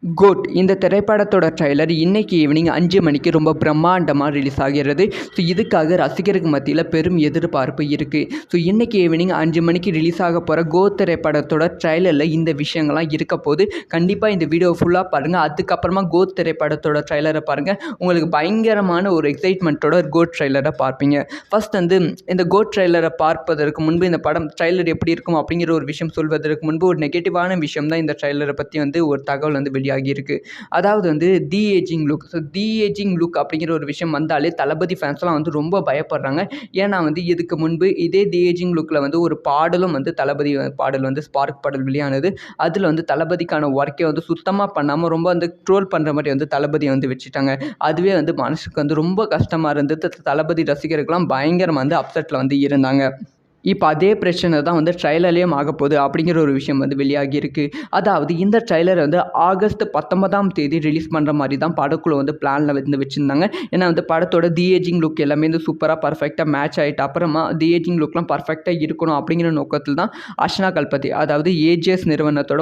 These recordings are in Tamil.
கோட் இந்த திரைப்படத்தோட ட்ரைலர் இன்னைக்கு ஈவினிங் 5 மணிக்கு ரொம்ப பிரம்மாண்டமாக ரிலீஸ் ஆகிறது. ஸோ இதுக்காக ரசிகருக்கு மத்தியில் பெரும் எதிர்பார்ப்பு இருக்குது. ஸோ இன்னைக்கு ஈவினிங் 5 மணிக்கு ரிலீஸ் ஆக போகிற கோட் திரைப்படத்தோட ட்ரைலரில் இந்த விஷயங்கள்லாம் இருக்க போது. கண்டிப்பாக இந்த வீடியோ ஃபுல்லாக பாருங்கள். அதுக்கப்புறமா கோட் திரைப்படத்தோட ட்ரைலரை பாருங்கள். உங்களுக்கு பயங்கரமான ஒரு எக்ஸைட்மெண்ட்டோட கோட் ட்ரைலரை பார்ப்பீங்க. ஃபர்ஸ்ட் வந்து இந்த கோட் ட்ரைலரை பார்ப்பதற்கு முன்பு இந்த படம் ட்ரைலர் எப்படி இருக்கும் அப்படிங்கிற ஒரு விஷயம் சொல்வதற்கு முன்பு ஒரு நெகட்டிவான விஷயம் தான் இந்த ட்ரைலரை பற்றி வந்து ஒரு தகவல் வந்து வெளியாகியிருக்கு. அதாவது வந்து the aging look. So the aging look அப்படிங்கிற ஒரு விஷயம் வந்தாலே தளபதி ஃபேன்ஸ்லாம் வந்து ரொம்ப பயப்படுறாங்க. ஏன்னா வந்து இதுக்கு முன்பு இதே தி ஏஜிங் லுக்கில் வந்து ஒரு பாடலும் வந்து தளபதி பாடல் வந்து ஸ்பார்க் பாடல் வெளியானது. அதில் வந்து தளபதிக்கான ஒர்க்கை வந்து சுத்தமாக பண்ணாமல் ரொம்ப வந்து ட்ரோல் பண்ணுற மாதிரி வந்து தளபதியை வந்து வச்சுட்டாங்க. அதுவே வந்து மனசுக்கு வந்து ரொம்ப கஷ்டமாக இருந்தது. தளபதி ரசிகர்கள்லாம் பயங்கரமாக வந்து அப்செட்டில் வந்து இருந்தாங்க. இப்போ அதே பிரச்சனை தான் வந்து ட்ரைலர்லேயும் ஆகப்போகுது அப்படிங்கிற ஒரு விஷயம் வந்து வெளியாகியிருக்கு. அதாவது இந்த ட்ரைலர் வந்து ஆகஸ்ட் 19ஆம் தேதி ரிலீஸ் பண்ணுற மாதிரி தான் படக்குழு வந்து பிளானில் வந்து வச்சுருந்தாங்க. ஏன்னா வந்து படத்தோட தி ஏஜிங் லுக் எல்லாமே வந்து சூப்பராக பர்ஃபெக்டாக மேட்ச் ஆகிட்டு அப்புறமா தி ஏஜிங் லுக்லாம் பர்ஃபெக்டாக இருக்கணும் அப்படிங்கிற நோக்கத்தில் தான் அர்ச்சனா கல்பதி, அதாவது ஏஜிஎஸ் நிறுவனத்தோட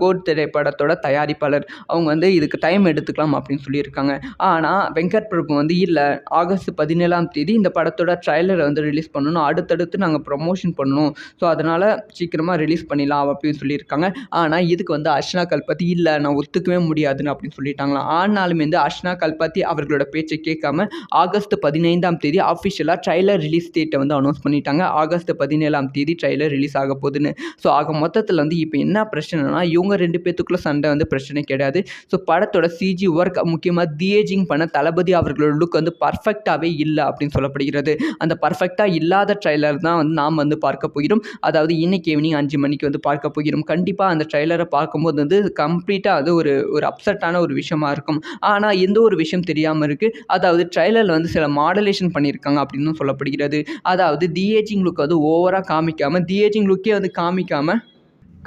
கோட் திரைப்படத்தோட தயாரிப்பாளர், அவங்க வந்து இதுக்கு டைம் எடுத்துக்கலாம் அப்படின்னு சொல்லியிருக்காங்க. ஆனால் வெங்கட் பிரபு வந்து இல்லை, ஆகஸ்ட் 17ஆம் தேதி இந்த படத்தோட ட்ரைலரை வந்து ரிலீஸ் பண்ணணும், அடுத்தடுத்து நாங்கள் ப்ரமோஷன் பண்ணணும், ஸோ அதனால் சீக்கிரமாக ரிலீஸ் பண்ணிடலாம் அப்படின்னு சொல்லியிருக்காங்க. ஆனால் இதுக்கு வந்து அர்ச்சனா கல்பதி இல்லை, நான் ஒத்துக்கவே முடியாதுன்னு அப்படின்னு சொல்லிட்டாங்களாம். ஆனாலுமே வந்து அர்ச்சனா கல்பதி அவர்களோட பேச்சை கேட்காம ஆகஸ்ட் 15ஆம் தேதி அஃபிஷியலாக ட்ரைலர் ரிலீஸ் டேட்டை வந்து அனௌன்ஸ் பண்ணிட்டாங்க. ஆகஸ்ட் 17ஆம் தேதி ட்ரைலர் ரிலீஸ் ஆக போகுதுன்னு. ஸோ ஆக மொத்தத்தில் வந்து இப்போ என்ன பிரச்சனைனா, இவங்க 2 பேத்துக்குள்ள சண்டை வந்து பிரச்சனை கிடையாது. ஸோ படத்தோட சிஜி ஒர்க், முக்கியமாக தி ஏஜிங் பண்ண தளபதி அவர்களோட லுக் வந்து பர்ஃபெக்டாகவே இல்லை அப்படின்னு சொல்லப்படுகிறது. அந்த பர்ஃபெக்டாக இல்லாத ட்ரைலர் தான் வந்து நாம் வந்து பார்க்க போகிறோம். அதாவது இன்னைக்கு ஈவினிங் 5 மணிக்கு வந்து பார்க்க போகிறோம். கண்டிப்பாக அந்த ட்ரைலரை பார்க்கும்போது வந்து கம்ப்ளீட்டாக அது ஒரு அப்செட்டான ஒரு விஷயமா இருக்கும். ஆனால் எந்த ஒரு விஷயம் தெரியாமல் இருக்குது. அதாவது ட்ரைலரில் வந்து சில மாடலேஷன் பண்ணியிருக்காங்க அப்படின்னு சொல்லப்படுகிறது. அதாவது தி ஏஜிங் லுக் வந்து ஓவராக காமிக்காமல், தி ஏஜிங் லுக்கே வந்து காமிக்காமல்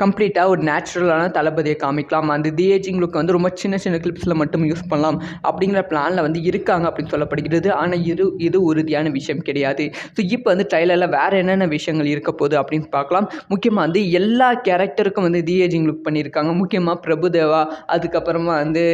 கம்ப்ளீட்டாக ஒரு நேச்சுரலான தளபதியை காமிக்கலாம். அந்த தி ஏஜிங் லுக் வந்து ரொம்ப சின்ன சின்ன கிளிப்ஸில் மட்டும் யூஸ் பண்ணலாம் அப்படிங்கிற பிளானில் வந்து இருக்காங்க அப்படின்னு சொல்லப்படுகிறது. ஆனால் இது உறுதியான விஷயம் கிடையாது. ஸோ இப்போ வந்து ட்ரைலரில் வேறு என்னென்ன விஷயங்கள் இருக்க போகுது அப்படின்னு பார்க்கலாம். முக்கியமாக வந்து எல்லா கேரக்டருக்கும் வந்து தி ஏஜிங் லுக் பண்ணியிருக்காங்க. முக்கியமாக பிரபுதேவா, அதுக்கப்புறமா வந்து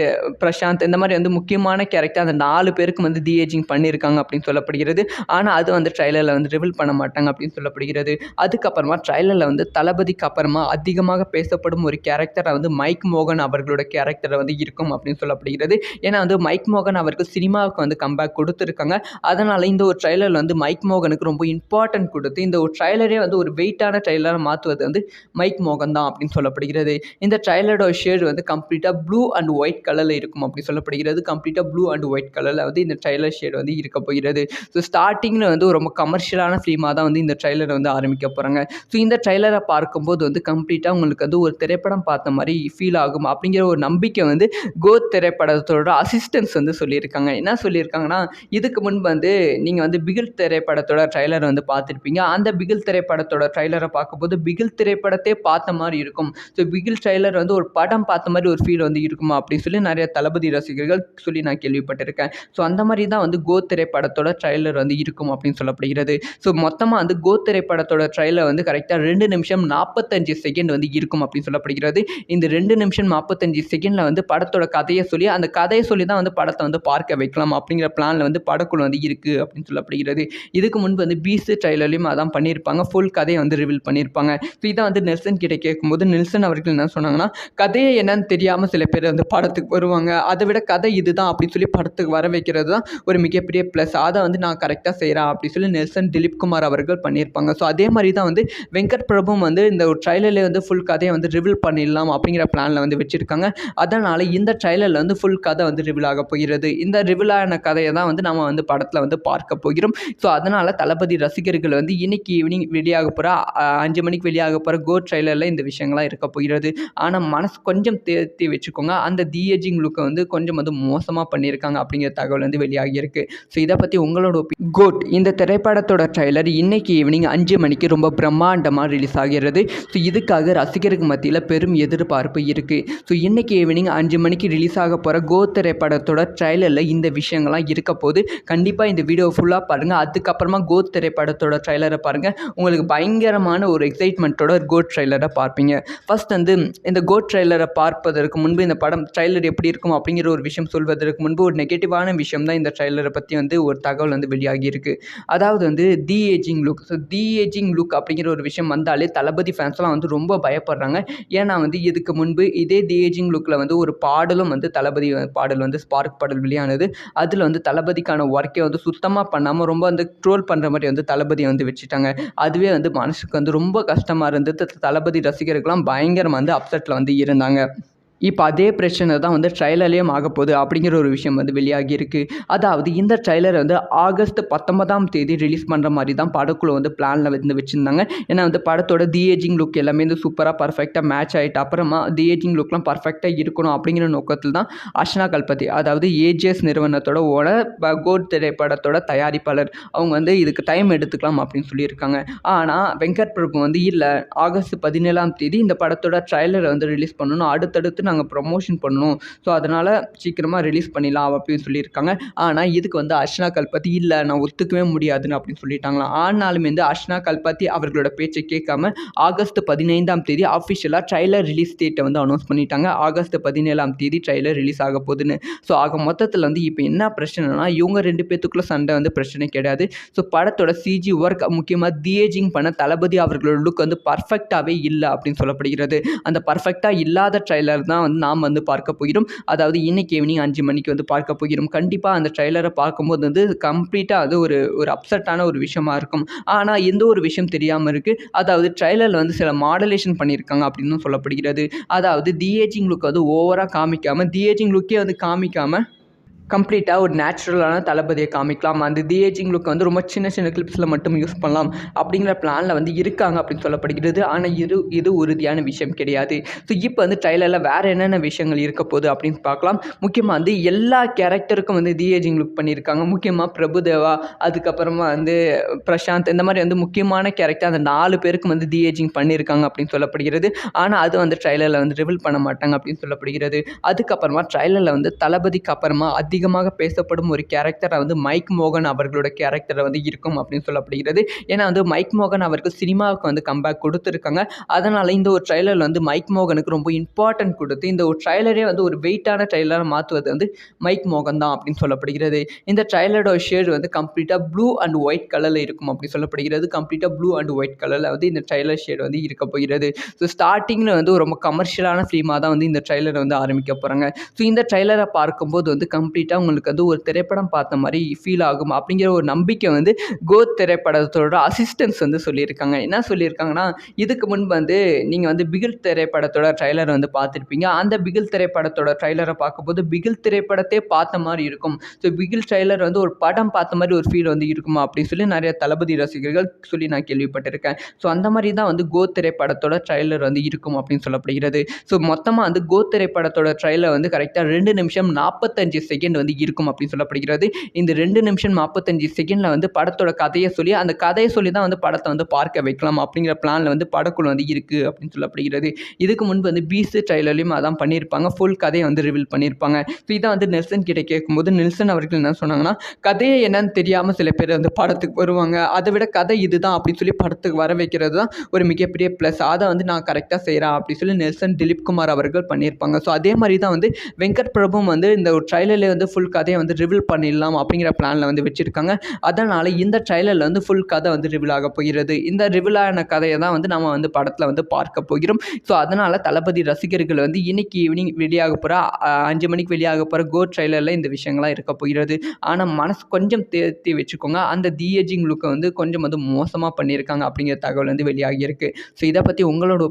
பிரசாந்த், இந்த மாதிரி வந்து முக்கியமான கேரக்டர் அந்த 4 பேருக்கும் வந்து தி ஏஜிங் பண்ணியிருக்காங்க அப்படின்னு சொல்லப்படுகிறது. ஆனால் அது வந்து ட்ரைலரில் வந்து ரிவீல் பண்ண மாட்டாங்க அப்படின்னு சொல்லப்படுகிறது. அதுக்கப்புறமா ட்ரைலரில் வந்து தளபதிக்கு அப்புறமா அதிகமாக பேசப்படும் ஒரு கேரக்டர் வந்து மைக் மோகன் அவர்களோட கேரக்டர் வந்து இருக்கும் அப்படின்னு சொல்லப்படுகிறது. ஏன்னா வந்து மைக் மோகன் அவர்கள் சினிமாவுக்கு வந்து கம்பேக் கொடுத்துருக்காங்க. அதனால் இந்த ஒரு ட்ரைலரில் வந்து மைக் மோகனுக்கு ரொம்ப இம்பார்ட்டன்ட் கொடுத்து இந்த ஒரு ட்ரைலரே வந்து ஒரு வெயிட்டான ட்ரைலராக மாற்றுவது வந்து மைக் மோகன் தான் அப்படின்னு சொல்லப்படுகிறது. இந்த ட்ரைலரோட ஷேட் வந்து கம்ப்ளீட்டாக ப்ளூ அண்ட் ஒயிட் கலரில் இருக்கும் அப்படின்னு சொல்லப்படுகிறது. கம்ப்ளீட்டாக ப்ளூ அண்ட் ஒயிட் கலரில் வந்து இந்த ட்ரைலர் ஷேட் வந்து இருக்க போகிறது. ஸோ ஸ்டார்டிங்கில் வந்து ரொம்ப கமர்ஷியலான ஃபிலிமாக தான் வந்து இந்த ட்ரைலரை வந்து ஆரம்பிக்க போகிறாங்க. ஸோ இந்த ட்ரைலரை பார்க்கும்போது வந்து கம்ப்ளீட்டாக உங்களுக்கு வந்து ஒரு திரைப்படம் பார்த்த மாதிரி ஃபீல் ஆகும் அப்படிங்கிற ஒரு நம்பிக்கை வந்து கோட் திரைப்படத்தோட அசிஸ்டன்ஸ் வந்து சொல்லியிருக்காங்க. என்ன சொல்லியிருக்காங்கன்னா, இதுக்கு முன்பு வந்து நீங்கள் வந்து பிகில் திரைப்படத்தோட ட்ரைலரை வந்து பார்த்துருப்பீங்க. அந்த பிகில் திரைப்படத்தோட ட்ரைலரை பார்க்கும்போது பிகில் திரைப்படத்தை பார்த்த மாதிரி இருக்கும். ஸோ பிகில் ட்ரைலர் வந்து ஒரு படம் பார்த்த மாதிரி ஒரு ஃபீல் வந்து இருக்குமா அப்படின்னு சொல்லி நிறைய தளபதி ரசிகர்கள் சொல்லி நான் கேள்விப்பட்டிருக்கேன். ஸோ அந்த மாதிரி தான் வந்து கோட் திரைப்படத்தோட ட்ரைலர் வந்து இருக்கும் அப்படின்னு சொல்லப்படுகிறது. ஸோ மொத்தமாக வந்து கோட் திரைப்படத்தோட ட்ரைலர் வந்து கரெக்டாக 2 நிமிஷம் 45 செகண்ட் வந்து இருக்கும் அப்படின்னு சொல்லப்படுகிறது. இந்த 2 நிமிஷம் 45 செகண்டில் வந்து படத்தோட கதையை சொல்லி அந்த கதையை சொல்லி தான் வந்து படத்தை வந்து பார்க்க வைக்கலாம் அப்படிங்கிற பிளானில் வந்து படக்குழு வந்து இருக்குது அப்படின்னு சொல்லப்படுகிறது. இதுக்கு முன்பு வந்து பீஸ்ட் ட்ரைலர்லையும் அதான் பண்ணியிருப்பாங்க. ஃபுல் கதையை வந்து ரிவீல் பண்ணியிருப்பாங்க. ஸோ இதை வந்து நெல்சன் கிட்ட கேட்கும்போது நெல்சன் அவர்கள் என்ன சொன்னாங்கன்னா, கதையை என்னன்னு தெரியாமல் சில பேர் வந்து படத்துக்கு வருவாங்க, அதை விட கதை இதுதான் அப்படின்னு சொல்லி படத்துக்கு வர வைக்கிறது தான் ஒரு மிகப்பெரிய ப்ளஸ், அதை வந்து நான் கரெக்டாக செய்கிறேன் அப்படின்னு சொல்லி நெல்சன் திலீப் குமார் அவர்கள் பண்ணியிருப்பாங்க. ஸோ அதே மாதிரி தான் வந்து வெங்கட் பிரபுவும் வந்து இந்த ஒரு ட்ரைலர்லேயே வந்து ஃபுல் கதையை வந்து ரிவீல் பண்ணிடலாம் அப்படிங்கிற பிளானில் வந்து வச்சுருக்காங்க. அதனால் இந்த ட்ரைலரில் வந்து ஃபுல் கதை வந்து ரிவீல் ஆக போகிறது. இந்த ரிவீல் ஆன கதையை தான் வந்து நம்ம வந்து படத்தில் வந்து பார்க்க போகிறோம். ஸோ அதனால் தளபதி ரசிகர்கள் வந்து இன்னைக்கு ஈவினிங் வெளியாக போகிற 5 மணிக்கு வெளியாக போகிற கோட் ட்ரைலரில் இந்த விஷயங்கள்லாம் இருக்க போகிறது. ஆனால் மனசு கொஞ்சம் தேர்த்தி வச்சுக்கோங்க, அந்த தி ஏஜிங் லுக்கை வந்து கொஞ்சம் வந்து மோசமாக பண்ணியிருக்காங்க அப்படிங்கிற தகவல் வந்து வெளியாகியிருக்கு. ஸோ இதை பற்றி உங்களோட கோட் இந்த திரைப்படத்தோட ட்ரைலர் இன்னைக்கு ஈவினிங் 5 மணிக்கு ரொம்ப பிரம்மாண்டமாக ரிலீஸ் ஆகிறது. ஸோ இதுக்காக இதுக்காக ரசிகருக்கு மத்தியில் பெரும் எதிர்பார்ப்பு இருக்குது. ஸோ இன்றைக்கி ஈவினிங் 5 மணிக்கு ரிலீஸ் ஆக போகிற கோ திரைப்படத்தோட ட்ரைலரில் இந்த விஷயங்கள்லாம் இருக்க போது. கண்டிப்பாக இந்த வீடியோ ஃபுல்லாக பாருங்கள். அதுக்கப்புறமா கோ திரைப்படத்தோட ட்ரைலரை பாருங்கள். உங்களுக்கு பயங்கரமான ஒரு எக்ஸைட்மெண்ட்டோட கோ ட்ரைலரை பார்ப்பீங்க. ஃபர்ஸ்ட் வந்து இந்த கோ ட்ரைலரை பார்ப்பதற்கு முன்பு இந்த படம் ட்ரைலர் எப்படி இருக்கும் அப்படிங்கிற ஒரு விஷயம் சொல்வதற்கு முன்பு ஒரு நெகட்டிவான விஷயம் தான் இந்த ட்ரைலரை பற்றி வந்து ஒரு தகவல் வந்து வெளியாகி இருக்கு. அதாவது வந்து the aging look. So the aging look அப்படிங்கிற ஒரு விஷயம் வந்தாலே தளபதி ஃபேன்ஸ்லாம் வந்து ரொம்ப பயப்படுறாங்க. ஏன்னா வந்து இதுக்கு முன்பு இதே தி ஏஜிங் லுக்கில் வந்து ஒரு பாடலும் வந்து தளபதி பாடல் வந்து ஸ்பார்க் பாடல் வெளியானது. அதில் வந்து தளபதிக்கான ஒர்க்கை வந்து சுத்தமாக பண்ணாமல் ரொம்ப வந்து ட்ரோல் பண்ணுற மாதிரி வந்து தளபதியை வந்து வச்சுட்டாங்க. அதுவே வந்து மனசுக்கு வந்து ரொம்ப கஷ்டமாக இருந்தது. தளபதி ரசிகர்கள்லாம் பயங்கரமாக வந்து அப்செட்டில் வந்து இருந்தாங்க. இப்போ அதே பிரச்சனை தான் வந்து ட்ரைலர்லேயும் ஆகப்போகுது அப்படிங்கிற ஒரு விஷயம் வந்து வெளியாகி இருக்குது. அதாவது இந்த ட்ரைலர் வந்து ஆகஸ்ட் 19ஆம் தேதி ரிலீஸ் பண்ணுற மாதிரி தான் படக்குழு வந்து பிளானில் வந்து வச்சுருந்தாங்க. ஏன்னா வந்து படத்தோட தி ஏஜிங் லுக் எல்லாமே வந்து சூப்பராக பர்ஃபெக்டாக மேட்ச் ஆகிட்டு அப்புறமா தி ஏஜிங் லுக்லாம் பர்ஃபெக்டாக இருக்கணும் அப்படிங்கிற நோக்கத்தில் தான் அர்ச்சனா கல்பதி, அதாவது ஏஜிஎஸ் நிறுவனத்தோட கோட் திரைப்படத்தோட தயாரிப்பாளர், அவங்க வந்து இதுக்கு டைம் எடுத்துக்கலாம் அப்படின்னு சொல்லியிருக்காங்க. ஆனால் வெங்கட் பிரபு வந்து இல்லை, ஆகஸ்ட் 17ஆம் தேதி இந்த படத்தோட ட்ரைலரை வந்து ரிலீஸ் பண்ணணும், அடுத்தடுத்து நாங்கள் ப்ரமோஷன் பண்ணணும், ஸோ அதனால் சீக்கிரமாக ரிலீஸ் பண்ணிடலாம் அப்படின்னு சொல்லியிருக்காங்க. ஆனால் இதுக்கு வந்து அர்ச்சனா கல்பதி இல்லை, நான் ஒத்துக்கவே முடியாதுன்னு அப்படின்னு சொல்லிட்டாங்களாம். ஆனாலுமே வந்து அர்ச்சனா கல்பதி அவர்களோட பேச்சை கேட்காம ஆகஸ்ட் 15ஆம் தேதி அஃபிஷியலாக ட்ரைலர் ரிலீஸ் டேட்டை வந்து அனௌன்ஸ் பண்ணிட்டாங்க. ஆகஸ்ட் 17ஆம் தேதி ட்ரைலர் ரிலீஸ் ஆக போகுதுன்னு. ஸோ ஆக மொத்தத்தில் வந்து இப்போ என்ன பிரச்சனைனா, இவங்க 2 பேத்துக்குள்ள சண்டை வந்து பிரச்சனை கிடையாது. ஸோ படத்தோட சிஜி ஒர்க், முக்கியமாக தி ஏஜிங் பண்ண தளபதி அவர்களோட லுக் வந்து பர்ஃபெக்டாகவே இல்லை அப்படின்னு சொல்லப்படுகிறது. அந்த பர்ஃபெக்டாக இல்லாத ட்ரைலர் தான் வந்து நாம் வந்து பார்க்க போகிறோம். அதாவது இன்னைக்கு ஈவினிங் 5 மணிக்கு வந்து பார்க்க போகிறோம். கண்டிப்பாக அந்த ட்ரைலரை பார்க்கும்போது வந்து கம்ப்ளீட்டாக அது ஒரு அப்செட்டான ஒரு விஷயமா இருக்கும். ஆனால் எந்த ஒரு விஷயம் தெரியாமல் இருக்குது. அதாவது ட்ரைலரில் வந்து சில மாடுலேஷன் பண்ணியிருக்காங்க அப்படின்னு சொல்லப்படுகிறது. அதாவது தி ஏஜிங் லுக் வந்து ஓவராக காமிக்காமல், தி ஏஜிங் லுக்கே வந்து காமிக்காமல் கம்ப்ளீட்டாக ஒரு நேச்சுரலான தளபதியை காமிக்கலாம். அந்த தி ஏஜிங் லுக் வந்து ரொம்ப சின்ன சின்ன கிளிப்ஸில் மட்டும் யூஸ் பண்ணலாம் அப்படிங்கிற பிளானில் வந்து இருக்காங்க அப்படின்னு சொல்லப்படுகிறது. ஆனால் இது உறுதியான விஷயம் கிடையாது. ஸோ இப்போ வந்து ட்ரைலரில் வேறு என்னென்ன விஷயங்கள் இருக்க போகுது அப்படின்னு பார்க்கலாம். முக்கியமாக வந்து எல்லா கேரக்டருக்கும் வந்து தி ஏஜிங் லுக் பண்ணியிருக்காங்க. முக்கியமாக பிரபுதேவா, அதுக்கப்புறமா வந்து பிரசாந்த், இந்த மாதிரி வந்து முக்கியமான கேரக்டர் அந்த 4 பேருக்கும் வந்து தி ஏஜிங் பண்ணியிருக்காங்க அப்படின்னு சொல்லப்படுகிறது. ஆனால் அது வந்து ட்ரைலரில் வந்து ரிவீல் பண்ண மாட்டாங்க அப்படின்னு சொல்லப்படுகிறது. அதுக்கப்புறமா ட்ரைலரில் வந்து தளபதிக்கு அப்புறமா அதிகமாக பேசப்படும் ஒரு கேரக்டரை வந்து மைக் மோகன் அவர்களோட கேரக்டரை வந்து இருக்கும் அப்படின்னு சொல்லப்படுகிறது. ஏன்னா வந்து மைக் மோகன் அவர்கள் சினிமாவுக்கு வந்து கம்பேக் கொடுத்துருக்காங்க. அதனால் இந்த ஒரு ட்ரைலரில் வந்து மைக் மோகனுக்கு ரொம்ப இம்பார்ட்டன்ட் கொடுத்து இந்த ஒரு ட்ரைலரே வந்து ஒரு வெயிட்டான ட்ரைலராக மாற்றுவது வந்து மைக் மோகன் தான் அப்படின்னு சொல்லப்படுகிறது. இந்த ட்ரைலரோட ஷேட் வந்து கம்ப்ளீட்டாக ப்ளூ அண்ட் ஒயிட் கலரில் இருக்கும் அப்படி சொல்லப்படுகிறது. கம்ப்ளீட்டாக ப்ளூ அண்ட் ஒயிட் கலரில் வந்து இந்த ட்ரைலர் ஷேட் வந்து இருக்க போகிறது. ஸோ ஸ்டார்டிங்கில் வந்து ரொம்ப கமர்ஷியலான ஃபிலிமாக தான் வந்து இந்த ட்ரைலரை வந்து ஆரம்பிக்க போகிறாங்க. ஸோ இந்த ட்ரைலரை பார்க்கும்போது வந்து கம்ப்ளீட்டாக உங்களுக்கு வந்து ஒரு திரைப்படம் பார்த்த மாதிரி ஃபீல் ஆகும் அப்படிங்கிற ஒரு நம்பிக்கை வந்து கோத் திரைப்படத்தோட அசிஸ்டன்ஸ் வந்து சொல்லியிருக்காங்க. என்ன சொல்லியிருக்காங்கன்னா, இதுக்கு முன்பு வந்து நீங்கள் வந்து பிகில் திரைப்படத்தோட ட்ரைலரை வந்து பார்த்துருப்பீங்க. அந்த பிகில் திரைப்படத்தோட ட்ரைலரை பார்க்கும்போது பிகில் திரைப்படத்தை பார்த்த மாதிரி இருக்கும். ஸோ பிகில் ட்ரைலர் வந்து ஒரு படம் பார்த்த மாதிரி ஒரு ஃபீல் வந்து இருக்குமா அப்படின்னு சொல்லி நிறைய தளபதி ரசிகர்கள் சொல்லி நான் கேள்விப்பட்டிருக்கேன். ஸோ அந்த மாதிரி தான் வந்து கோத் திரைப்படத்தோட ட்ரைலர் வந்து இருக்கும் அப்படின்னு சொல்லப்படுகிறது. ஸோ மொத்தமாக வந்து கோத் திரைப்படத்தோட ட்ரைலர் வந்து கரெக்டாக 2 நிமிஷம் 45 செகண்ட் வந்து இருக்கும் அப்படின்னு சொல்லப்படுகிறது. இந்த 2 நிமிஷம் 45 செகண்டில் வந்து படத்தோட கதையை சொல்லி அந்த கதையை சொல்லி தான் வந்து படத்தை வந்து பார்க்க வைக்கலாம் அப்படிங்கிற பிளானில் வந்து படக்குழு வந்து இருக்குது அப்படின்னு சொல்லப்படுகிறது. இதுக்கு முன்பு வந்து பீஸ்ட் ட்ரைலர்லையும் அதான் பண்ணியிருப்பாங்க. ஃபுல் கதையை வந்து ரிவீல் பண்ணியிருப்பாங்க. ஸோ இதான் வந்து நெல்சன் கிட்ட கேட்கும்போது நெல்சன் அவர்கள் என்ன சொன்னாங்கன்னா, கதையை என்னன்னு தெரியாமல் சில பேர் வந்து படத்துக்கு வருவாங்க, அதை விட கதை இதுதான் அப்படின்னு சொல்லி படத்துக்கு வர வைக்கிறது தான் ஒரு மிகப்பெரிய ப்ளஸ், அதை வந்து நான் கரெக்டாக செய்கிறேன் அப்படின்னு சொல்லி நெல்சன் திலீப் குமார் அவர்கள் பண்ணியிருப்பாங்க. ஸோ அதே மாதிரி தான் வந்து வெங்கட் பிரபுவும் வந்து இந்த ஒரு ட்ரைலர்லேயே வந்து ஃபுல் கதையை வந்து ரிவீல் பண்ணிடலாம் அப்படிங்கிற பிளானில் வந்து வச்சுருக்காங்க. அதனால் இந்த ட்ரைலரில் வந்து ஃபுல் கதை வந்து ரிவீல் ஆக போகிறது. இந்த ரிவீல் ஆன கதையை தான் வந்து நம்ம வந்து படத்தில் வந்து பார்க்க போகிறோம். ஸோ அதனால் தளபதி ரசிகர்கள் வந்து இன்னைக்கு ஈவினிங் வெளியாக போகிற 5 மணிக்கு வெளியாக போகிற கோ ட்ரைலரில் இந்த விஷயங்கள்லாம் இருக்க போகிறது. ஆனால் மனசு கொஞ்சம் தேர்த்தி வச்சுக்கோங்க, அந்த தி ஏஜிங் லுக்கை வந்து கொஞ்சம் வந்து மோசமாக பண்ணியிருக்காங்க அப்படிங்கிற தகவல் வந்து வெளியாகியிருக்கு. ஸோ இதை பற்றி உங்களோட